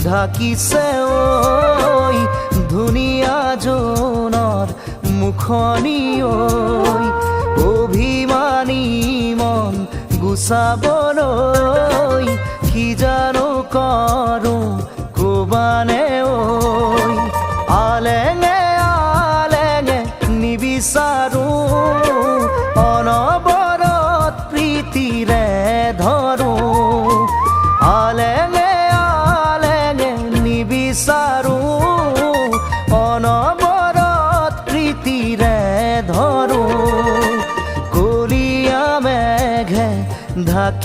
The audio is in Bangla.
ঢাকিছে ঐ ধুনীয়া জোনৰ মুখনি ঐ অভিমানী মন গুচাবলৈ কি জানো কৰোঁ ক'বানে ঐ